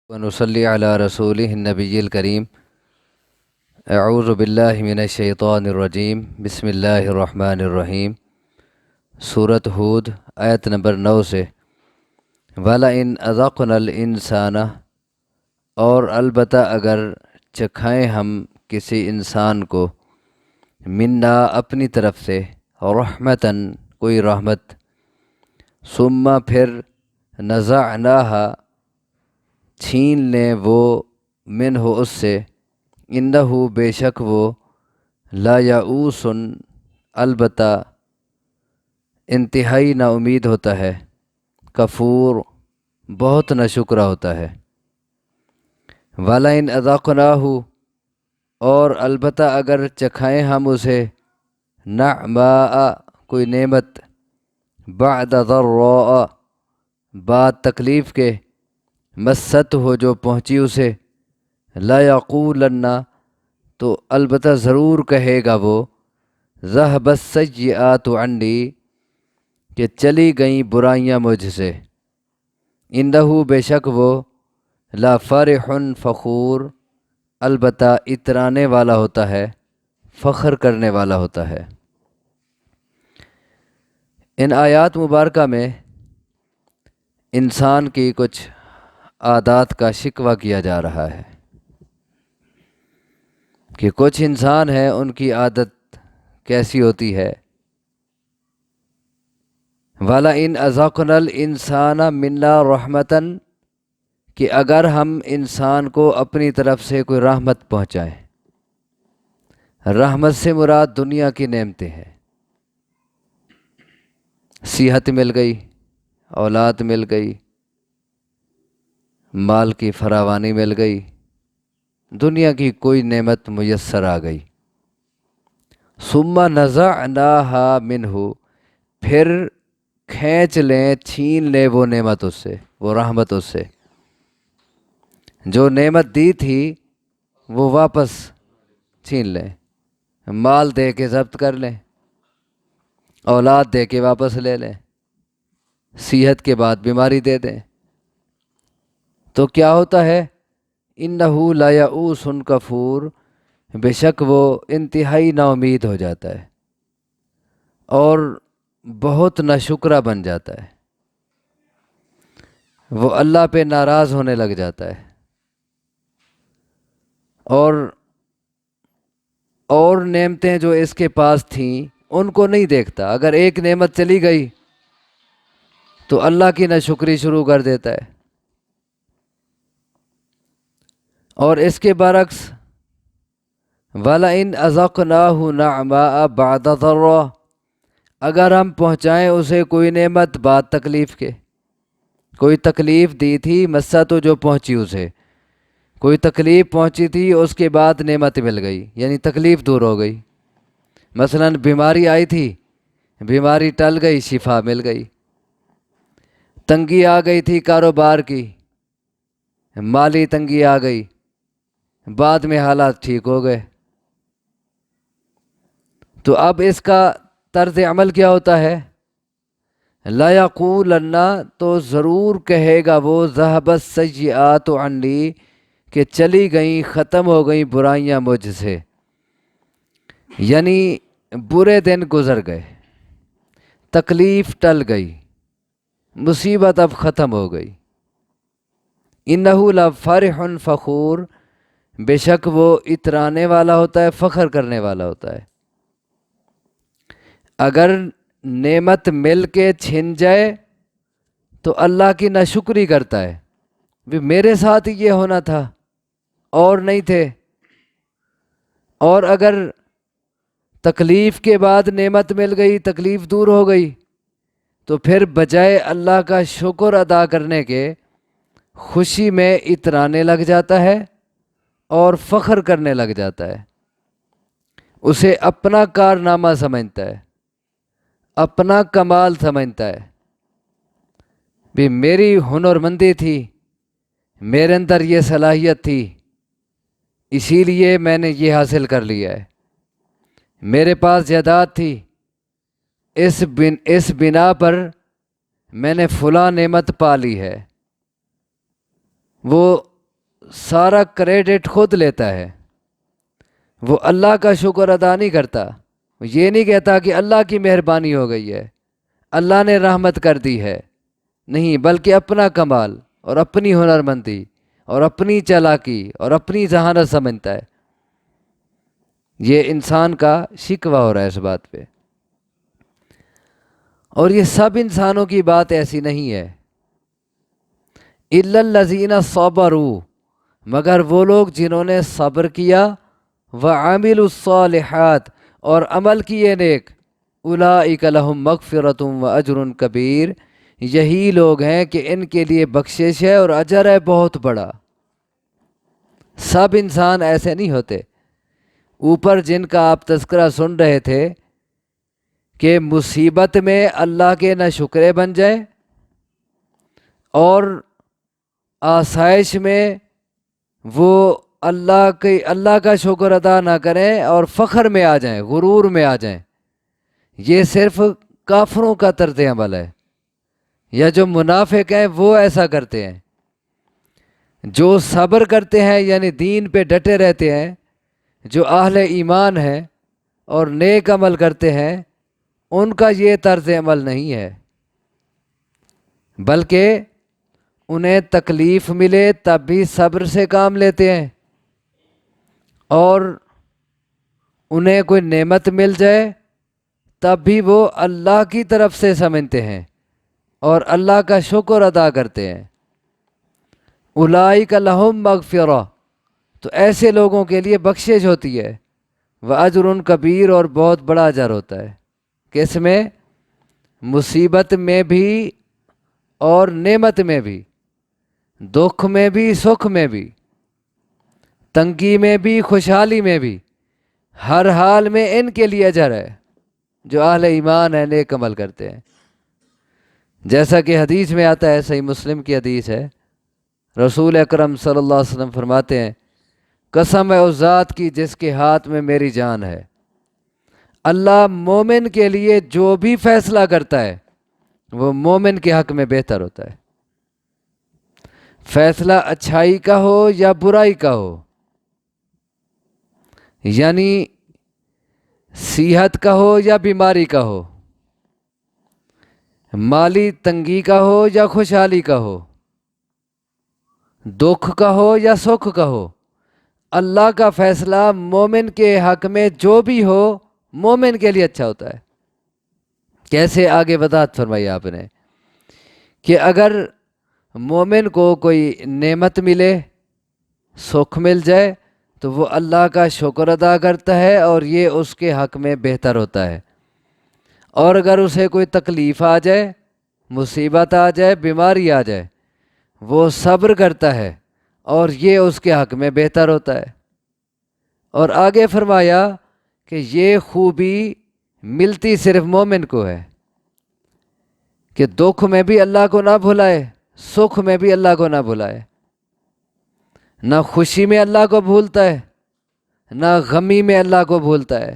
ونصلی علی رسولہ النبی الکریم اعوذ باللہ من الشیطان الرجیم بسم اللہ الرحمن الرحیم۔ سورۃ ہود آیت نمبر 9 سے وَلَئِنْ أَذَقْنَا الْإِنسَانَ، اور البتہ اگر چکھائیں ہم کسی انسان کو، منا اپنی طرف سے، رحمتاً کوئی رحمت، ثم پھر نزعناہا چھین لیں وہ، منہ اس سے، انہ بے شک وہ، لا یئوس البتہ انتہائی نا امید ہوتا ہے، کفور بہت نا شکرہ ہوتا ہے۔ وَلَئِنْ أَذَقْنَاهُ، اور البتہ اگر چکھائیں ہم اسے، نعماء کوئی نعمت، بعد ضراء بعد تکلیف کے، مست ہو جو پہنچی اسے، لا یقولن تو البتہ ضرور کہے گا وہ، ذہب السیئات عنی کہ چلی گئیں برائیاں مجھ سے، انہ بے شک وہ، لا فرح فخور البتہ اترانے والا ہوتا ہے، فخر کرنے والا ہوتا ہے۔ ان آیات مبارکہ میں انسان کی کچھ عادات کا شکوہ کیا جا رہا ہے کہ کچھ انسان ہیں، ان کی عادت کیسی ہوتی ہے۔ وَلَئِنْ أَذَقْنَا الْإِنسَانَ مِنَّا رَحْمَةً، کہ اگر ہم انسان کو اپنی طرف سے کوئی رحمت پہنچائیں، رحمت سے مراد دنیا کی نعمتیں ہیں، صحت مل گئی، اولاد مل گئی، مال کی فراوانی مل گئی، دنیا کی کوئی نعمت میسر آ گئی، ثم نزعناها منہ پھر کھینچ لیں، چھین لیں وہ نعمت اس سے، وہ رحمت اس سے، جو نعمت دی تھی وہ واپس چھین لیں، مال دے کے ضبط کر لیں، اولاد دے کے واپس لے لیں، صحت کے بعد بیماری دے دیں، تو کیا ہوتا ہے؟ انہ لا یئوس کفور، بے شک وہ انتہائی نا امید ہو جاتا ہے اور بہت ناشکرہ بن جاتا ہے، وہ اللہ پہ ناراض ہونے لگ جاتا ہے، اور نعمتیں جو اس کے پاس تھیں ان کو نہیں دیکھتا۔ اگر ایک نعمت چلی گئی تو اللہ کی ناشکری شروع کر دیتا ہے، اور اس کے برعکس وَلَئِنْ أَذَقْنَاهُ نَعْمَاءَ بَعْدَ ضَرَّةٍ، اگر ہم پہنچائیں اسے کوئی نعمت بعد تکلیف کے، کوئی تکلیف دی تھی، مسا تو جو پہنچی اسے، کوئی تکلیف پہنچی تھی اس کے بعد نعمت مل گئی، یعنی تکلیف دور ہو گئی، مثلا بیماری آئی تھی، بیماری ٹل گئی، شفا مل گئی، تنگی آ گئی تھی کاروبار کی، مالی تنگی آ گئی، بعد میں حالات ٹھیک ہو گئے۔ تو اب اس کا طرز عمل کیا ہوتا ہے؟ لا یقولن تو ضرور کہے گا وہ، ذہب السیئات عنی کہ چلی گئیں، ختم ہو گئیں برائیاں مجھ سے، یعنی برے دن گزر گئے، تکلیف ٹل گئی، مصیبت اب ختم ہو گئی، انہ لفرح فخور بے شک وہ اترانے والا ہوتا ہے، فخر کرنے والا ہوتا ہے۔ اگر نعمت مل کے چھن جائے تو اللہ کی ناشکری کرتا ہے، بھی میرے ساتھ یہ ہونا تھا اور نہیں تھے، اور اگر تکلیف کے بعد نعمت مل گئی، تکلیف دور ہو گئی، تو پھر بجائے اللہ کا شکر ادا کرنے کے خوشی میں اترانے لگ جاتا ہے اور فخر کرنے لگ جاتا ہے، اسے اپنا کارنامہ سمجھتا ہے، اپنا کمال سمجھتا ہے، بھی میری ہنرمندی تھی، میرے اندر یہ صلاحیت تھی، اسی لیے میں نے یہ حاصل کر لیا ہے، میرے پاس جائیداد تھی، اس بنا پر میں نے فلاں نعمت پا لی ہے، وہ سارا کریڈٹ خود لیتا ہے، وہ اللہ کا شکر ادا نہیں کرتا، وہ یہ نہیں کہتا کہ اللہ کی مہربانی ہو گئی ہے، اللہ نے رحمت کر دی ہے، نہیں، بلکہ اپنا کمال اور اپنی ہنرمندی اور اپنی چالاکی اور اپنی ذہانت سمجھتا ہے۔ یہ انسان کا شکوہ ہو رہا ہے اس بات پہ، اور یہ سب انسانوں کی بات ایسی نہیں ہے۔ الا الذین صبروا، مگر وہ لوگ جنہوں نے صبر کیا، وعملوا الصالحات، اور عمل کیے نیک، اولئک لہم مغفرۃ واجر کبیر، یہی لوگ ہیں کہ ان کے لیے بخشش ہے اور اجر ہے بہت بڑا۔ سب انسان ایسے نہیں ہوتے۔ اوپر جن کا آپ تذکرہ سن رہے تھے کہ مصیبت میں اللہ کے نہ شکرے بن جائے، اور آسائش میں وہ اللہ کا شکر ادا نہ کریں اور فخر میں آ جائیں، غرور میں آ جائیں، یہ صرف کافروں کا طرز عمل ہے، یا جو منافق ہیں وہ ایسا کرتے ہیں۔ جو صبر کرتے ہیں یعنی دین پہ ڈٹے رہتے ہیں، جو اہل ایمان ہیں اور نیک عمل کرتے ہیں، ان کا یہ طرز عمل نہیں ہے، بلکہ انہیں تکلیف ملے تب بھی صبر سے کام لیتے ہیں، اور انہیں کوئی نعمت مل جائے تب بھی وہ اللہ کی طرف سے سمجھتے ہیں اور اللہ کا شکر ادا کرتے ہیں۔ اولئک لہم مغفرہ، تو ایسے لوگوں کے لیے بخشش ہوتی ہے، واجر کبیر، اور بہت بڑا اجر ہوتا ہے۔ کس میں؟ مصیبت میں بھی اور نعمت میں بھی، دکھ میں بھی سکھ میں بھی، تنگی میں بھی خوشحالی میں بھی، ہر حال میں ان کے لیے اجر ہے جو اہل ایمان ہیں، نیک عمل کرتے ہیں۔ جیسا کہ حدیث میں آتا ہے، صحیح مسلم کی حدیث ہے، رسول اکرم صلی اللہ علیہ وسلم فرماتے ہیں، قسم ہے اس ذات کی جس کے ہاتھ میں میری جان ہے، اللہ مومن کے لیے جو بھی فیصلہ کرتا ہے وہ مومن کے حق میں بہتر ہوتا ہے، فیصلہ اچھائی کا ہو یا برائی کا ہو، یعنی صحت کا ہو یا بیماری کا ہو، مالی تنگی کا ہو یا خوشحالی کا ہو، دکھ کا ہو یا سکھ کا ہو، اللہ کا فیصلہ مومن کے حق میں جو بھی ہو مومن کے لیے اچھا ہوتا ہے۔ کیسے؟ آگے وضاحت فرمائی آپ نے کہ اگر مومن کو کوئی نعمت ملے، سکھ مل جائے، تو وہ اللہ کا شکر ادا کرتا ہے اور یہ اس کے حق میں بہتر ہوتا ہے، اور اگر اسے کوئی تکلیف آ جائے، مصیبت آ جائے، بیماری آ جائے، وہ صبر کرتا ہے اور یہ اس کے حق میں بہتر ہوتا ہے۔ اور آگے فرمایا کہ یہ خوبی ملتی صرف مومن کو ہے کہ دکھ میں بھی اللہ کو نہ بھلائے، سکھ میں بھی اللہ کو نہ بھلائے، نہ خوشی میں اللہ کو بھولتا ہے نہ غمی میں اللہ کو بھولتا ہے۔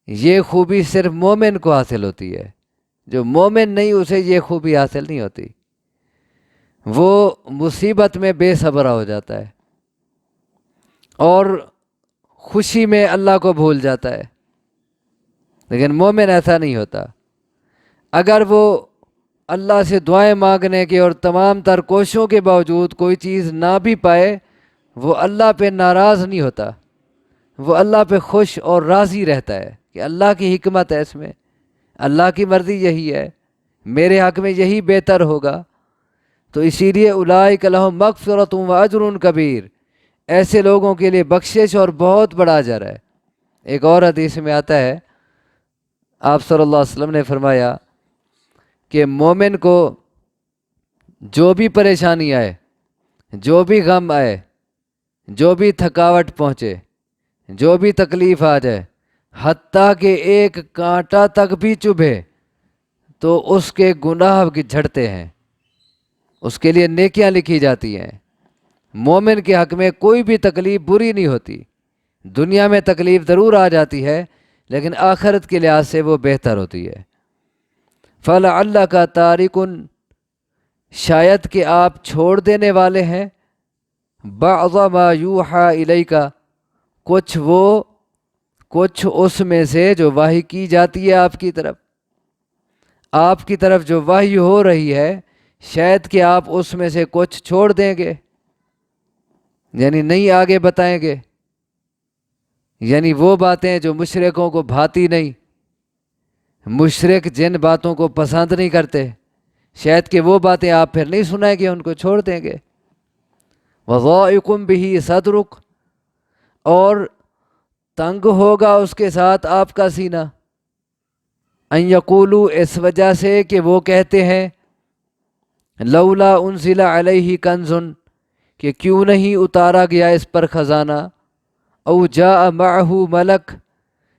یہ خوبی صرف مومن کو حاصل ہوتی ہے، جو مومن نہیں اسے یہ خوبی حاصل نہیں ہوتی، وہ مصیبت میں بے صبر ہو جاتا ہے اور خوشی میں اللہ کو بھول جاتا ہے، لیکن مومن ایسا نہیں ہوتا۔ اگر وہ اللہ سے دعائیں مانگنے کے اور تمام تر کوششوں کے باوجود کوئی چیز نہ بھی پائے، وہ اللہ پہ ناراض نہیں ہوتا، وہ اللہ پہ خوش اور راضی رہتا ہے کہ اللہ کی حکمت ہے، اس میں اللہ کی مرضی یہی ہے، میرے حق میں یہی بہتر ہوگا۔ تو اسی لیے اولئک لہم مغفرۃ واجر کبیر، ایسے لوگوں کے لیے بخشش اور بہت بڑا اجر ہے۔ ایک اور حدیث میں آتا ہے، آپ صلی اللہ علیہ وسلم نے فرمایا کہ مومن کو جو بھی پریشانی آئے، جو بھی غم آئے، جو بھی تھکاوٹ پہنچے، جو بھی تکلیف آ جائے، حتیٰ کہ ایک کانٹا تک بھی چبھے تو اس کے گناہ جھڑتے ہیں، اس کے لیے نیکیاں لکھی جاتی ہیں۔ مومن کے حق میں کوئی بھی تکلیف بری نہیں ہوتی، دنیا میں تکلیف ضرور آ جاتی ہے لیکن آخرت کے لحاظ سے وہ بہتر ہوتی ہے۔ فَلَعَلَّكَ تَارِكٌ، شاید کہ آپ چھوڑ دینے والے ہیں، بعض ما یوحا الیک، کچھ اس میں سے جو وحی کی جاتی ہے آپ کی طرف جو وحی ہو رہی ہے، شاید کہ آپ اس میں سے کچھ چھوڑ دیں گے، یعنی نہیں آگے بتائیں گے، یعنی وہ باتیں جو مشرکوں کو بھاتی نہیں، مشرک جن باتوں کو پسند نہیں کرتے، شاید کہ وہ باتیں آپ پھر نہیں سنائیں گے، ان کو چھوڑ دیں گے۔ وَضَائِقٌ بِهِ صَدْرُكَ، اور تنگ ہوگا اس کے ساتھ آپ کا سینہ، ان یقولوا، اس وجہ سے کہ وہ کہتے ہیں، لولا انزل علیہ کنز، کہ کیوں نہیں اتارا گیا اس پر خزانہ، او جاء معہ ملک،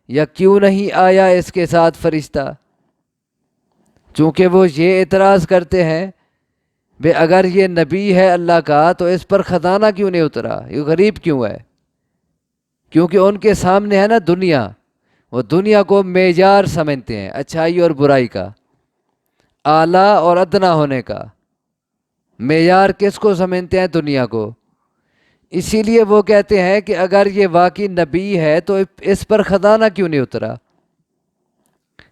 یا کیوں نہیں آیا اس کے ساتھ فرشتہ۔ چونکہ وہ یہ اعتراض کرتے ہیں بے اگر یہ نبی ہے اللہ کا تو اس پر خزانہ کیوں نہیں اترا، یہ غریب کیوں ہے؟ کیونکہ ان کے سامنے ہے نا دنیا، وہ دنیا کو معیار سمجھتے ہیں اچھائی اور برائی کا، اعلیٰ اور ادنا ہونے کا معیار کس کو سمجھتے ہیں؟ دنیا کو۔ اسی لیے وہ کہتے ہیں کہ اگر یہ واقعی نبی ہے تو اس پر خزانہ کیوں نہیں اترا؟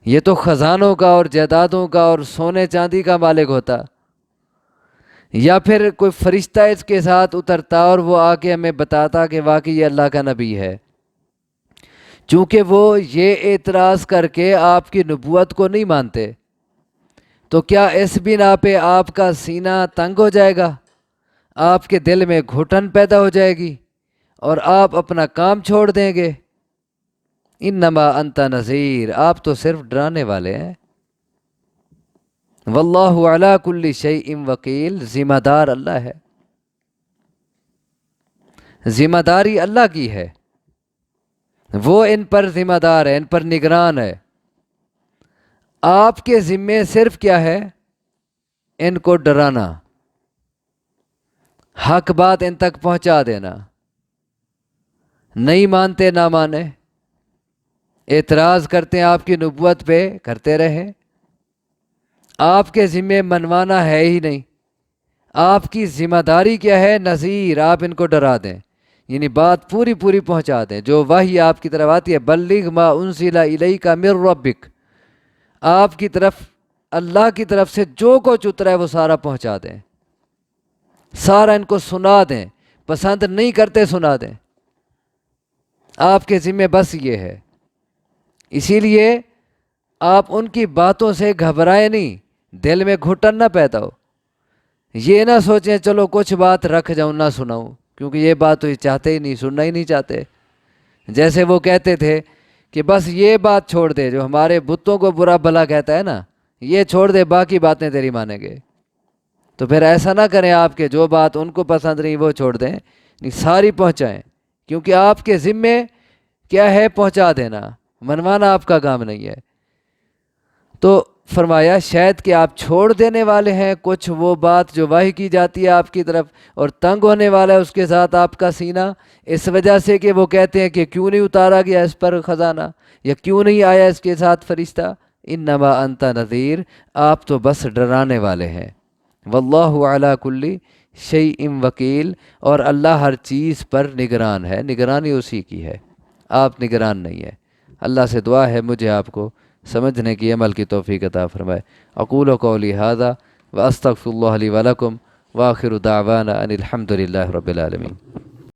یہ تو خزانوں کا اور جائیدادوں کا اور سونے چاندی کا مالک ہوتا، یا پھر کوئی فرشتہ اس کے ساتھ اترتا اور وہ آ کے ہمیں بتاتا کہ واقعی یہ اللہ کا نبی ہے۔ چونکہ وہ یہ اعتراض کر کے آپ کی نبوت کو نہیں مانتے، تو کیا اس بنا پہ آپ کا سینہ تنگ ہو جائے گا، آپ کے دل میں گھٹن پیدا ہو جائے گی اور آپ اپنا کام چھوڑ دیں گے؟ انما انت نذیر، آپ تو صرف ڈرانے والے ہیں۔ واللہ علی کل شیء وکیل، ذمہ دار اللہ ہے، ذمہ داری اللہ کی ہے، وہ ان پر ذمہ دار ہے، ان پر نگران ہے۔ آپ کے ذمے صرف کیا ہے؟ ان کو ڈرانا، حق بات ان تک پہنچا دینا، نہیں مانتے نہ مانے، اعتراض کرتے ہیں آپ کی نبوت پہ، کرتے رہے، آپ کے ذمے منوانا ہے ہی نہیں۔ آپ کی ذمہ داری کیا ہے؟ نذیر، آپ ان کو ڈرا دیں، یعنی بات پوری پوری پہنچا دیں، جو وحی آپ کی طرف آتی ہے، بلغ ما انزل الیک من ربک، آپ کی طرف اللہ کی طرف سے جو کچھ اترا ہے وہ سارا پہنچا دیں، سارا ان کو سنا دیں، پسند نہیں کرتے سنا دیں، آپ کے ذمے بس یہ ہے۔ اسی لیے آپ ان کی باتوں سے گھبرائیں نہیں، دل میں گھٹن نہ پیدا ہو، یہ نہ سوچیں چلو کچھ بات رکھ جاؤں نہ سناؤں، کیونکہ یہ بات تو یہ چاہتے ہی نہیں، سننا ہی نہیں چاہتے۔ جیسے وہ کہتے تھے کہ بس یہ بات چھوڑ دے، جو ہمارے بتوں کو برا بھلا کہتا ہے نا، یہ چھوڑ دے، باقی باتیں تیری مانیں گے۔ تو پھر ایسا نہ کریں آپ کے جو بات ان کو پسند نہیں وہ چھوڑ دیں، ساری پہنچائیں، کیونکہ آپ کے ذمے کیا ہے؟ پہنچا دینا، منوانا آپ کا کام نہیں ہے۔ تو فرمایا شاید کہ آپ چھوڑ دینے والے ہیں کچھ وہ بات جو وحی کی جاتی ہے آپ کی طرف، اور تنگ ہونے والا ہے اس کے ساتھ آپ کا سینہ، اس وجہ سے کہ وہ کہتے ہیں کہ کیوں نہیں اتارا گیا اس پر خزانہ، یا کیوں نہیں آیا اس کے ساتھ فرشتہ۔ انما انت نذیر، آپ تو بس ڈرانے والے ہیں۔ واللہ علی کل شیء وکیل، اور اللہ ہر چیز پر نگران ہے، نگرانی اسی کی ہے، آپ نگران نہیں ہے۔ اللہ سے دعا ہے مجھے آپ کو سمجھنے کی، عمل کی توفیق عطا فرمائے۔ اقول قولی ھذا واستغفر اللہ لی ولکم، وآخر دعوانا ان الحمد للہ رب العالمین۔